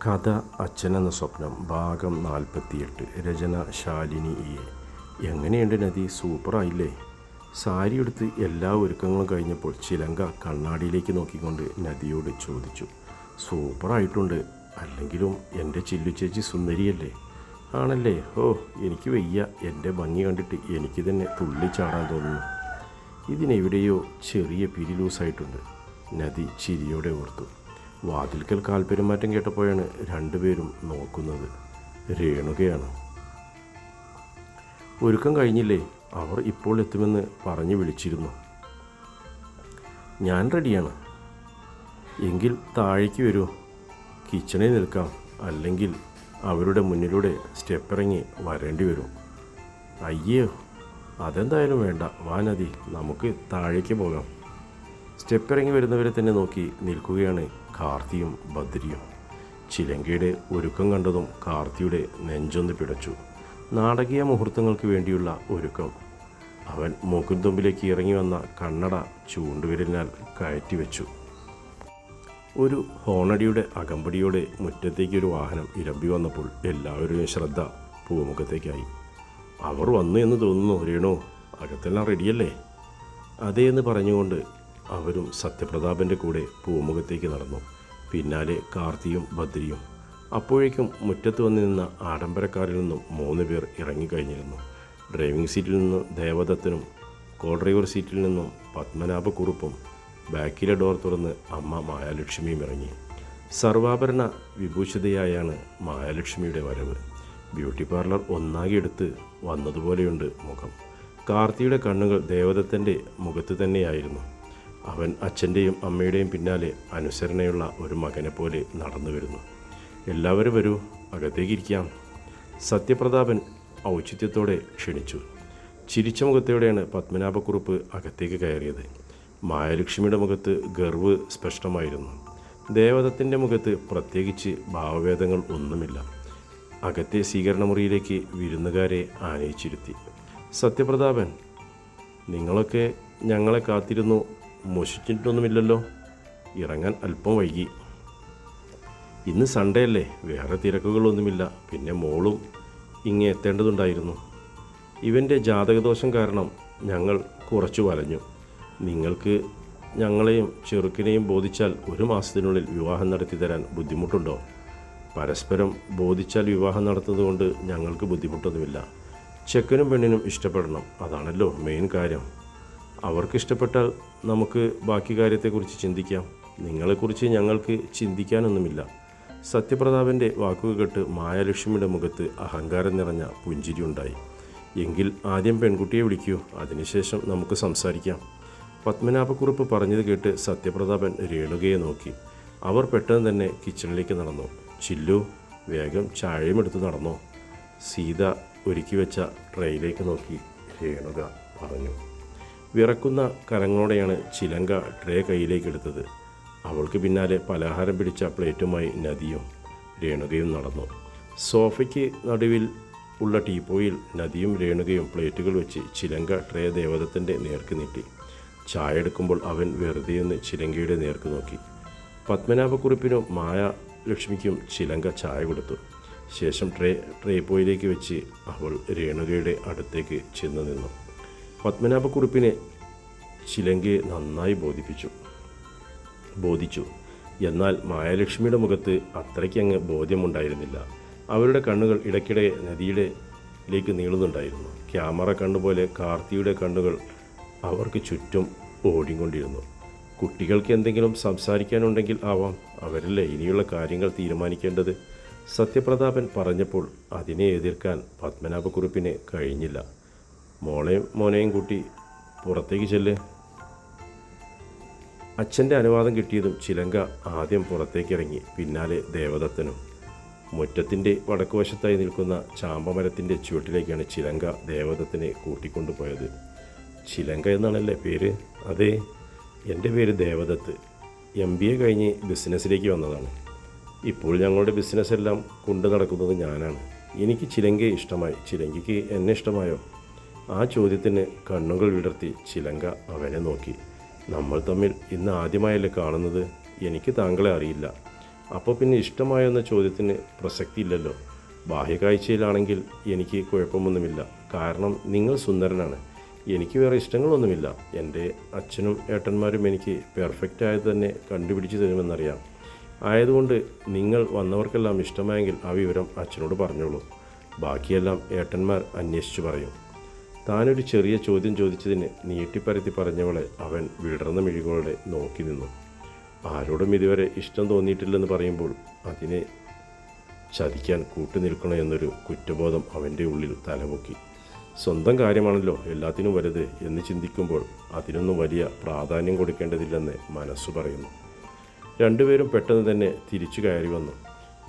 കഥ അച്ഛനെന്ന സ്വപ്നം ഭാഗം 48. രചന ശാലിനി ഇ. എങ്ങനെയുണ്ട് നദി? സൂപ്പറായില്ലേ? സാരി എടുത്ത് എല്ലാ ഒരുക്കങ്ങളും കഴിഞ്ഞപ്പോൾ ചിലങ്ക കണ്ണാടിയിലേക്ക് നോക്കിക്കൊണ്ട് നദിയോട് ചോദിച്ചു. സൂപ്പറായിട്ടുണ്ട്. അല്ലെങ്കിലും എൻ്റെ ചില്ലു ചേച്ചി സുന്ദരിയല്ലേ? ആണല്ലേ? ഓ, എനിക്ക് വയ്യ. എൻ്റെ ഭംഗി കണ്ടിട്ട് എനിക്ക് തന്നെ തുള്ളിച്ചാടാൻ തോന്നുന്നു. ഇതിനെവിടെയോ ചെറിയ പിരി ലൂസായിട്ടുണ്ട്. നദി ചിരിയോടെ ഓർത്തു. വാതിൽക്കൽ കാൽപ്പെരുമാറ്റം കേട്ടപ്പോഴാണ് രണ്ടുപേരും നോക്കുന്നത്. രേണുകയാണ്. ഒരുക്കം കഴിഞ്ഞില്ലേ? അവർ ഇപ്പോൾ എത്തുമെന്ന് പറഞ്ഞു വിളിച്ചിരുന്നു. ഞാൻ റെഡിയാണ്. എങ്കിൽ താഴേക്ക് വരൂ. കിച്ചണിൽ നിൽക്കാം. അല്ലെങ്കിൽ അവരുടെ മുന്നിലൂടെ സ്റ്റെപ്പിറങ്ങി വരേണ്ടി വരും. അയ്യോ, അതെന്തായാലും വേണ്ട. വാ നദി, നമുക്ക് താഴേക്ക് പോകാം. സ്റ്റെപ്പിറങ്ങി വരുന്നവരെ തന്നെ നോക്കി നിൽക്കുകയാണ് കാർത്തിയും ബദ്രിയും. ചിലങ്കയുടെ ഒരുക്കം കണ്ടതും കാർത്തിയുടെ നെഞ്ചൊന്ന് പിടച്ചു. നാടകീയ മുഹൂർത്തങ്ങൾക്ക് വേണ്ടിയുള്ള ഒരുക്കം. അവൻ മൂക്കിൻ തുമ്പിലേക്ക് ഇറങ്ങി വന്ന കണ്ണട ചൂണ്ടുവിരലിനാൽ കയറ്റിവെച്ചു. ഒരു ഹോണടിയുടെ അകമ്പടിയോടെ മുറ്റത്തേക്കൊരു വാഹനം ഇരമ്പി വന്നപ്പോൾ എല്ലാവരുടെയും ശ്രദ്ധ പൂമുഖത്തേക്കായി. അവർ വന്നു എന്ന് തോന്നുന്നു. രേണു, അകത്തെല്ലാം റെഡിയല്ലേ? അതേ എന്ന് പറഞ്ഞുകൊണ്ട് അവരും സത്യപ്രതാപൻ്റെ കൂടെ പൂമുഖത്തേക്ക് നടന്നു. പിന്നാലെ കാർത്തിയും ബദ്രിയും. അപ്പോഴേക്കും മുറ്റത്ത് വന്നു നിന്ന ആഡംബരക്കാരിൽ നിന്നും 3 പേർ ഇറങ്ങിക്കഴിഞ്ഞിരുന്നു. ഡ്രൈവിംഗ് സീറ്റിൽ നിന്ന് ദേവദത്തനും കോ ഡ്രൈവർ സീറ്റിൽ നിന്നും പത്മനാഭക്കുറുപ്പും ബാക്കിലെ ഡോർ തുറന്ന് അമ്മ മായാലക്ഷ്മിയും ഇറങ്ങി. സർവാഭരണ വിഭൂഷിതയായാണ് മായാലക്ഷ്മിയുടെ വരവ്. ബ്യൂട്ടി പാർലർ ഒന്നാകെ എടുത്ത് വന്നതുപോലെയുണ്ട് മുഖം. കാർത്തിയുടെ കണ്ണുകൾ ദേവദത്തൻ്റെ മുഖത്ത് തന്നെയായിരുന്നു. അവൻ അച്ഛൻ്റെയും അമ്മയുടെയും പിന്നാലെ അനുസരണയുള്ള ഒരു മകനെ പോലെ നടന്നു വരുന്നു. എല്ലാവരും വരൂ, അകത്തേക്കിരിക്കാം. സത്യപ്രതാപൻ ഔചിത്യത്തോടെ ക്ഷണിച്ചു. ചിരിച്ച മുഖത്തോടെയാണ് പത്മനാഭക്കുറുപ്പ് അകത്തേക്ക് കയറിയത്. മായാലക്ഷ്മിയുടെ മുഖത്ത് ഗർവ് സ്പഷ്ടമായിരുന്നു. ദേവദത്തിൻ്റെ മുഖത്ത് പ്രത്യേകിച്ച് ഭാവഭേദങ്ങൾ ഒന്നുമില്ല. അകത്തെ സ്വീകരണമുറിയിലേക്ക് വിരുന്നുകാരെ ആനയിച്ചിരുത്തി. സത്യപ്രതാപൻ, നിങ്ങളൊക്കെ ഞങ്ങളെ കാത്തിരുന്നു. മോഷിച്ചിട്ടൊന്നുമില്ലല്ലോ? ഇറങ്ങാൻ അല്പം വൈകി. ഇന്ന് സൺഡേ അല്ലേ? വേറെ തിരക്കുകളൊന്നുമില്ല. പിന്നെ മോളും ഇങ്ങ് എത്തേണ്ടതുണ്ടായിരുന്നു. ഇവൻ്റെ ജാതകദോഷം കാരണം ഞങ്ങൾ കുറച്ചു വലഞ്ഞു. നിങ്ങൾക്ക് ഞങ്ങളെയും ചെറുക്കിനെയും ബോധിച്ചാൽ 1 മാസത്തിനുള്ളിൽ വിവാഹം നടത്തി തരാൻ ബുദ്ധിമുട്ടുണ്ടോ? പരസ്പരം ബോധിച്ചാൽ വിവാഹം നടത്തുന്നതുകൊണ്ട് ഞങ്ങൾക്ക് ബുദ്ധിമുട്ടൊന്നുമില്ല. ചെക്കനും പെണ്ണിനും ഇഷ്ടപ്പെടണം. അതാണല്ലോ മെയിൻ കാര്യം. അവർക്കിഷ്ടപ്പെട്ടാൽ നമുക്ക് ബാക്കി കാര്യത്തെക്കുറിച്ച് ചിന്തിക്കാം. നിങ്ങളെക്കുറിച്ച് ഞങ്ങൾക്ക് ചിന്തിക്കാനൊന്നുമില്ല. സത്യപ്രതാപൻ്റെ വാക്കുകൾ കേട്ട് മായാലക്ഷ്മിയുടെ മുഖത്ത് അഹങ്കാരം നിറഞ്ഞ പുഞ്ചിരി ഉണ്ടായി. എങ്കിൽ ആദ്യം പെൺകുട്ടിയെ വിളിക്കൂ, അതിനുശേഷം നമുക്ക് സംസാരിക്കാം. പത്മനാഭക്കുറുപ്പ് പറഞ്ഞത് കേട്ട് സത്യപ്രതാപൻ രേണുകയെ നോക്കി. അവർ പെട്ടെന്ന് തന്നെ കിച്ചണിലേക്ക് നടന്നു. ചില്ലു, വേഗം ചായയും എടുത്ത് നടന്നോ? സീത ഒരുക്കി വെച്ച ട്രേയിലേക്ക് നോക്കി രേണുക പറഞ്ഞു. വിറക്കുന്ന കരങ്ങളോടെയാണ് ചിലങ്ക ട്രേ കയ്യിലേക്കെടുത്തത്. അവൾക്ക് പിന്നാലെ പലഹാരം പിടിച്ച പ്ലേറ്റുമായി നദിയും രേണുകയും നടന്നു. സോഫയ്ക്ക് നടുവിൽ ഉള്ള ടീപ്പോയിൽ നദിയും രേണുകയും പ്ലേറ്റുകൾ വെച്ച് ചിലങ്ക ട്രേ ദേവദത്തിൻ്റെ നേർക്ക് നീട്ടി. ചായ എടുക്കുമ്പോൾ അവൻ വെറുതെയൊന്ന് ചിലങ്കയുടെ നേർക്ക് നോക്കി. പത്മനാഭക്കുറിപ്പിനും മായാലക്ഷ്മിക്കും ചിലങ്ക ചായ കൊടുത്തു. ശേഷം ട്രേപ്പോയിലേക്ക് വെച്ച് അവൾ രേണുകയുടെ അടുത്തേക്ക് ചെന്ന് നിന്നു. പത്മനാഭക്കുറിപ്പിനെ ചിലങ്കയെ നന്നായി ബോധിച്ചു. എന്നാൽ മായാലക്ഷ്മിയുടെ മുഖത്ത് അത്രയ്ക്കങ്ങ് ബോധ്യമുണ്ടായിരുന്നില്ല. അവരുടെ കണ്ണുകൾ ഇടയ്ക്കിടെ നദിയിലേക്ക് നീളുന്നുണ്ടായിരുന്നു. ക്യാമറ കണ്ണുപോലെ കാർത്തിയുടെ കണ്ണുകൾ അവർക്ക് ചുറ്റും ഓടിക്കൊണ്ടിരുന്നു. കുട്ടികൾക്ക് എന്തെങ്കിലും സംസാരിക്കാനുണ്ടെങ്കിൽ ആവാം. അവരല്ലേ ഇനിയുള്ള കാര്യങ്ങൾ തീരുമാനിക്കേണ്ടത്. സത്യപ്രതാപൻ പറഞ്ഞപ്പോൾ അതിനെ എതിർക്കാൻ പത്മനാഭക്കുറിപ്പിന് കഴിഞ്ഞില്ല. മോനെയും കൂട്ടി പുറത്തേക്ക് ചെല്ല്. അച്ഛൻ്റെ അനുവാദം കിട്ടിയതും ചിലങ്ക ആദ്യം പുറത്തേക്കിറങ്ങി. പിന്നാലെ ദേവദത്തനും. മുറ്റത്തിൻ്റെ വടക്കുവശത്തായി നിൽക്കുന്ന ചാമ്പമരത്തിൻ്റെ ചുവട്ടിലേക്കാണ് ചിലങ്ക ദേവദത്തിനെ കൂട്ടിക്കൊണ്ടുപോയത്. ചിലങ്ക എന്നാണല്ലേ പേര്? അതെ, എൻ്റെ പേര് ദേവദത്ത്. MBA കഴിഞ്ഞ് ബിസിനസ്സിലേക്ക് വന്നതാണ്. ഇപ്പോൾ ഞങ്ങളുടെ ബിസിനസ്സെല്ലാം കൊണ്ടു നടക്കുന്നത് ഞാനാണ്. എനിക്ക് ചിലങ്കയെ ഇഷ്ടമായി. ചിലങ്കയ്ക്ക് എന്നെ ഇഷ്ടമായോ? ആ ചോദ്യത്തിന് കണ്ണുകൾ വിടർത്തി ചിലങ്ക അവനെ നോക്കി. നമ്മൾ തമ്മിൽ ഇന്ന് ആദ്യമായല്ലേ കാണുന്നത്? എനിക്ക് താങ്കളെ അറിയില്ല. അപ്പോൾ പിന്നെ ഇഷ്ടമായോ എന്ന ചോദ്യത്തിന് പ്രസക്തിയില്ലല്ലോ. ബാഹ്യകാഴ്ചയിലാണെങ്കിൽ എനിക്ക് കുഴപ്പമൊന്നുമില്ല. കാരണം നിങ്ങൾ സുന്ദരനാണ്. എനിക്ക് വേറെ ഇഷ്ടങ്ങളൊന്നുമില്ല. എൻ്റെ അച്ഛനും ഏട്ടന്മാരും എനിക്ക് പെർഫെക്റ്റ് ആയത് തന്നെ കണ്ടുപിടിച്ച് തരുമെന്നറിയാം. ആയതുകൊണ്ട് നിങ്ങൾ വന്നവർക്കെല്ലാം ഇഷ്ടമായെങ്കിൽ ആ വിവരം അച്ഛനോട് പറഞ്ഞോളൂ. ബാക്കിയെല്ലാം ഏട്ടന്മാർ അന്വേഷിച്ചു പറയും. താനൊരു ചെറിയ ചോദ്യം ചോദിച്ചതിന് നീട്ടിപ്പരത്തി പറഞ്ഞവളെ അവൻ വിടർന്ന മിഴികളോടെ നോക്കി നിന്നു. ആരോടും ഇതുവരെ ഇഷ്ടം തോന്നിയിട്ടില്ലെന്ന് പറയുമ്പോൾ അതിനെ ചതിക്കാൻ കൂട്ടുനിൽക്കണോ എന്നൊരു കുറ്റബോധം അവൻ്റെ ഉള്ളിൽ തലപൊക്കി. സ്വന്തം കാര്യമാണല്ലോ എല്ലാത്തിനും വലുത് എന്ന് ചിന്തിക്കുമ്പോൾ അതിനൊന്നും വലിയ പ്രാധാന്യം കൊടുക്കേണ്ടതില്ലെന്ന് മനസ്സു പറയുന്നു. രണ്ടുപേരും പെട്ടെന്ന് തന്നെ തിരിച്ചു കയറി വന്നു.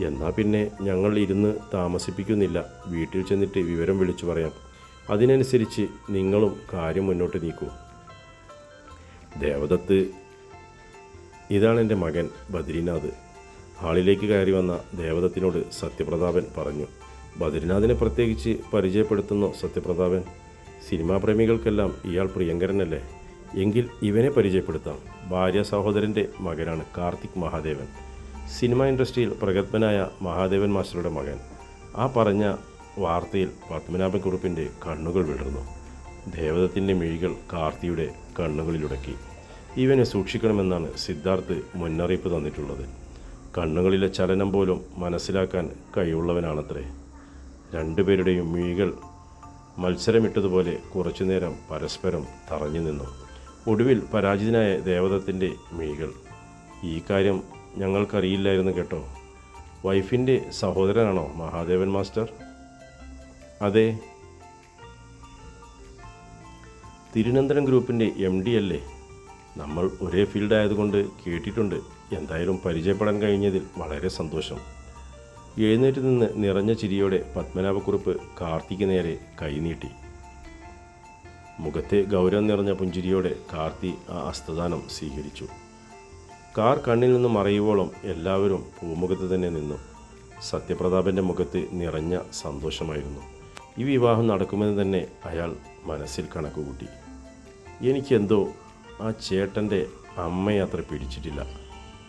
എന്നാൽ പിന്നെ ഞങ്ങൾ ഇരുന്ന് താമസിപ്പിക്കുന്നില്ല. വീട്ടിൽ ചെന്നിട്ട് വിവരം വിളിച്ചു പറയാം. അതിനനുസരിച്ച് നിങ്ങളും കാര്യം മുന്നോട്ട് നീക്കൂ. ദേവദത്ത്, ഇതാണ് എൻ്റെ മകൻ ബദ്രിനാഥ്. ഹാളിലേക്ക് കയറി വന്ന ദേവദത്തിനോട് സത്യപ്രതാപൻ പറഞ്ഞു. ബദ്രിനാഥിനെ പ്രത്യേകിച്ച് പരിചയപ്പെടുത്തുന്നു സത്യപ്രതാപൻ. സിനിമാ പ്രേമികൾക്കെല്ലാം ഇയാൾ പ്രിയങ്കരനല്ലേ? എങ്കിൽ ഇവനെ പരിചയപ്പെടുത്താം. ഭാര്യ സഹോദരൻ്റെ മകനാണ് കാർത്തിക് മഹാദേവൻ. സിനിമാ ഇൻഡസ്ട്രിയിൽ പ്രഗത്ഭനായ മഹാദേവൻ മാസ്റ്ററുടെ മകൻ. ആ പറഞ്ഞ വാർത്തയിൽ പത്മനാഭക്കുറുപ്പിൻ്റെ കണ്ണുകൾ വിടർന്നു. ദേവദത്തിൻ്റെ മിഴികൾ കാർത്തിയുടെ കണ്ണുകളിലുടക്കി. ഇവനെ സൂക്ഷിക്കണമെന്നാണ് സിദ്ധാർത്ഥ് മുന്നറിയിപ്പ് തന്നിട്ടുള്ളത്. കണ്ണുകളിലെ ചലനം പോലും മനസ്സിലാക്കാൻ കഴിവുള്ളവനാണത്രേ. രണ്ടുപേരുടെയും മിഴികൾ മത്സരമിട്ടതുപോലെ കുറച്ചുനേരം പരസ്പരം തറഞ്ഞു നിന്നു. ഒടുവിൽ പരാജിതനായ ദേവദത്തിൻ്റെ മിഴികൾ, ഈ കാര്യം ഞങ്ങൾക്കറിയില്ലായിരുന്നു കേട്ടോ. വൈഫിൻ്റെ സഹോദരനാണോ മഹാദേവൻ മാസ്റ്റർ? അതെ. തിരുവനന്തപുരം ഗ്രൂപ്പിൻ്റെ MD അല്ലേ? നമ്മൾ ഒരേ ഫീൽഡ് ആയതുകൊണ്ട് കേട്ടിട്ടുണ്ട്. എന്തായാലും പരിചയപ്പെടാൻ കഴിഞ്ഞതിൽ വളരെ സന്തോഷം. എഴുന്നേറ്റ് നിന്ന് നിറഞ്ഞ ചിരിയോടെ പത്മനാഭക്കുറുപ്പ് കാർത്തിക്ക് നേരെ കൈനീട്ടി. മുഖത്തെ ഗൗരവം നിറഞ്ഞ പുഞ്ചിരിയോടെ കാർത്തി ആ ഹസ്തദാനം സ്വീകരിച്ചു. കാർ കണ്ണിൽ നിന്ന് മറയുവോളം എല്ലാവരും പൂമുഖത്ത് തന്നെ നിന്നു. സത്യപ്രതാപൻ്റെ മുഖത്ത് നിറഞ്ഞ സന്തോഷമായിരുന്നു. ഈ വിവാഹം നടക്കുമെന്ന് തന്നെ അയാൾ മനസ്സിൽ കണക്കുകൂട്ടി. എനിക്കെന്തോ ആ ചേട്ടൻ്റെ അമ്മയെ അത്ര പിടിച്ചിട്ടില്ല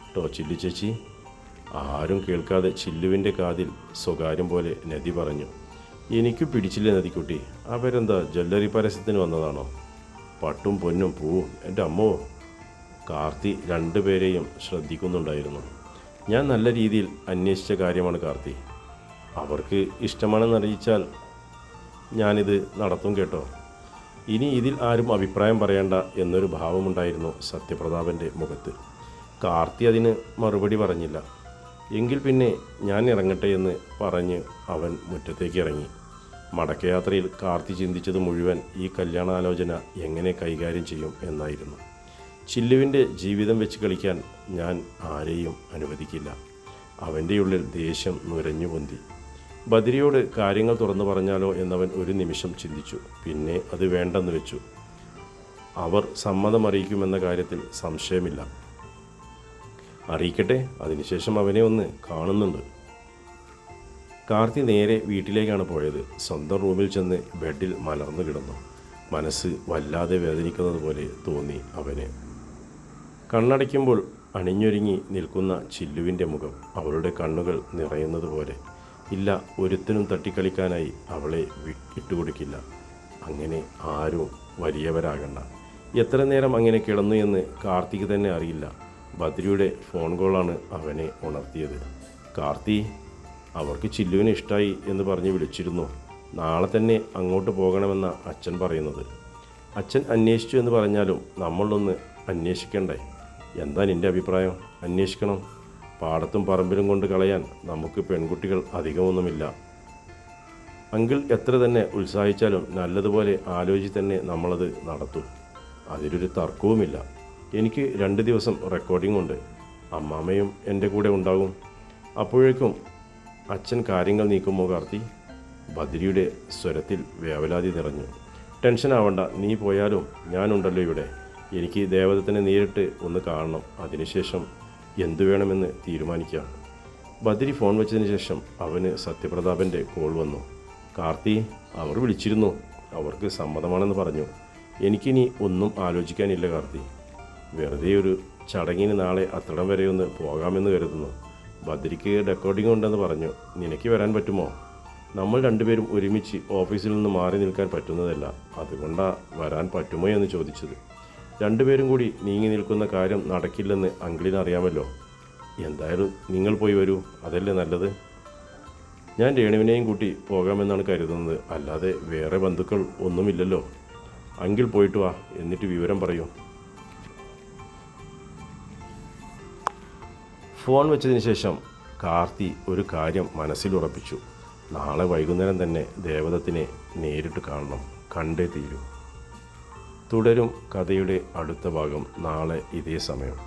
കേട്ടോ ചില്ലു ചേച്ചി. ആരും കേൾക്കാതെ ചില്ലുവിൻ്റെ കാതിൽ സ്വകാര്യം പോലെ നദി പറഞ്ഞു. എനിക്കും പിടിച്ചില്ല നദിക്കുട്ടി. അവരെന്താ ജ്വല്ലറി പരസ്യത്തിന് വന്നതാണോ? പട്ടും പൊന്നും പൂവും. എൻ്റെ അമ്മോ. കാർത്തി രണ്ടുപേരെയും ശ്രദ്ധിക്കുന്നുണ്ടായിരുന്നു. ഞാൻ നല്ല രീതിയിൽ അന്വേഷിച്ച കാര്യമാണ് കാർത്തി. അവർക്ക് ഇഷ്ടമാണെന്നറിയിച്ചാൽ ഞാനിത് നടത്തും കേട്ടോ. ഇനി ഇതിൽ ആരും അഭിപ്രായം പറയേണ്ട എന്നൊരു ഭാവമുണ്ടായിരുന്നു സത്യപ്രതാപൻ്റെ മുഖത്ത്. കാർത്തി അതിന് മറുപടി പറഞ്ഞില്ല. എങ്കിൽ പിന്നെ ഞാൻ ഇറങ്ങട്ടെ എന്ന് പറഞ്ഞ് അവൻ മുറ്റത്തേക്ക് ഇറങ്ങി. മടക്കയാത്രയിൽ കാർത്തി ചിന്തിച്ചത് മുഴുവൻ ഈ കല്യാണാലോചന എങ്ങനെ കൈകാര്യം ചെയ്യും എന്നായിരുന്നു. ചില്ലുവിൻ്റെ ജീവിതം വെച്ച് കളിക്കാൻ ഞാൻ ആരെയും അനുവദിക്കില്ല. അവൻ്റെ ഉള്ളിൽ ദേഷ്യം നുരഞ്ഞു പൊന്തി. ബദ്രിയോട് കാര്യങ്ങൾ തുറന്നു പറഞ്ഞാലോ എന്നവൻ ഒരു നിമിഷം ചിന്തിച്ചു. പിന്നെ അത് വേണ്ടെന്ന് വെച്ചു. അവർ സമ്മതമറിയിക്കുമെന്ന കാര്യത്തിൽ സംശയമില്ല. അറിയിക്കട്ടെ, അതിനുശേഷം അവനെ ഒന്ന് കാണുന്നുണ്ട്. കാർത്തി നേരെ വീട്ടിലേക്കാണ് പോയത്. സ്വന്തം റൂമിൽ ചെന്ന് ബെഡിൽ മലർന്നു കിടന്നു. മനസ്സ് വല്ലാതെ വേദനിക്കുന്നത് പോലെ തോന്നി അവന്. കണ്ണടയ്ക്കുമ്പോൾ അണിഞ്ഞൊരുങ്ങി നിൽക്കുന്ന ചില്ലുവിൻ്റെ മുഖം അവളുടെ കണ്ണുകൾ നിറയുന്നത് പോലെ. ഇല്ല, ഒരുത്തനും തട്ടിക്കളിക്കാനായി അവളെ വിട്ടുകൊടുക്കില്ല. അങ്ങനെ ആരും വലിയവരാകണ്ട. എത്ര നേരം അങ്ങനെ കിടന്നു എന്ന് കാർത്തിക്ക് തന്നെ അറിയില്ല. ബദ്രിയുടെ ഫോൺ കോളാണ് അവനെ ഉണർത്തിയത്. കാർത്തി, അവർക്ക് ചില്ലുവിന് ഇഷ്ടമായി എന്ന് പറഞ്ഞ് വിളിച്ചിരുന്നു. നാളെ തന്നെ അങ്ങോട്ട് പോകണമെന്ന അച്ഛൻ പറയുന്നത്. അച്ഛൻ അന്വേഷിച്ചു എന്ന് പറഞ്ഞാലും നമ്മളൊന്ന് അന്വേഷിക്കണ്ടേ? എന്താ നിൻ്റെ അഭിപ്രായം? അന്വേഷിക്കണം. പാടത്തും പറമ്പിലും കൊണ്ട് കളയാൻ നമുക്ക് പെൺകുട്ടികൾ അധികമൊന്നുമില്ല. അങ്കിൾ എത്ര തന്നെ ഉത്സാഹിച്ചാലും നല്ലതുപോലെ ആലോചിച്ച് തന്നെ നമ്മളത് നടത്തും. അതിലൊരു തർക്കവുമില്ല. എനിക്ക് 2 ദിവസം റെക്കോർഡിംഗ് ഉണ്ട്. അമ്മാമ്മയും എൻ്റെ കൂടെ ഉണ്ടാകും. അപ്പോഴേക്കും അച്ഛൻ കാര്യങ്ങൾ നീക്കുമോ കാർത്തി? ബദ്രിയുടെ സ്വരത്തിൽ വേവലാതി നിറഞ്ഞു. ടെൻഷൻ ആവണ്ട, നീ പോയാലും ഞാനുണ്ടല്ലോ ഇവിടെ. എനിക്ക് ദേവദത്തിനെ നേരിട്ട് ഒന്ന് കാണണം. അതിനുശേഷം എന്തു വേണമെന്ന് തീരുമാനിക്കാം. ബദ്രി ഫോൺ വെച്ചതിന് ശേഷം അവന് സത്യപ്രതാപൻ്റെ കോൾ വന്നു. കാർത്തി, അവർ വിളിച്ചിരുന്നു. അവർക്ക് സമ്മതമാണെന്ന് പറഞ്ഞു. എനിക്കിനി ഒന്നും ആലോചിക്കാനില്ല കാർത്തി. വെറുതെ ഒരു ചടങ്ങിന് നാളെ അത്തടം വരെ ഒന്ന് പോകാമെന്ന് കരുതുന്നു. ബദ്രിക്ക് റെക്കോർഡിംഗ് ഉണ്ടെന്ന് പറഞ്ഞു. നിനക്ക് വരാൻ പറ്റുമോ? നമ്മൾ രണ്ടുപേരും ഒരുമിച്ച് ഓഫീസിൽ നിന്ന് മാറി നിൽക്കാൻ പറ്റുന്നതല്ല. അതുകൊണ്ടാണ് വരാൻ പറ്റുമോ എന്ന് ചോദിച്ചത്. രണ്ടുപേരും കൂടി നീങ്ങി നിൽക്കുന്ന കാര്യം നടക്കില്ലെന്ന് അങ്കിളിന് അറിയാമല്ലോ. എന്തായാലും നിങ്ങൾ പോയി വരൂ, അതല്ലേ നല്ലത്. ഞാൻ രേണുവിനെയും കൂട്ടി പോകാമെന്നാണ് കരുതുന്നത്. അല്ലാതെ വേറെ ബന്ധുക്കൾ ഒന്നുമില്ലല്ലോ. അങ്കിൾ പോയിട്ട് വാ, എന്നിട്ട് വിവരം പറയൂ. ഫോൺ വെച്ചതിന് ശേഷം കാർത്തി ഒരു കാര്യം മനസ്സിലുറപ്പിച്ചു. നാളെ വൈകുന്നേരം തന്നെ ദേവദത്തിനെ നേരിട്ട് കാണണം, കണ്ടേ തീരൂ. തുടരും കഥയുടെ അടുത്ത ഭാഗം നാളെ ഇതേ സമയം.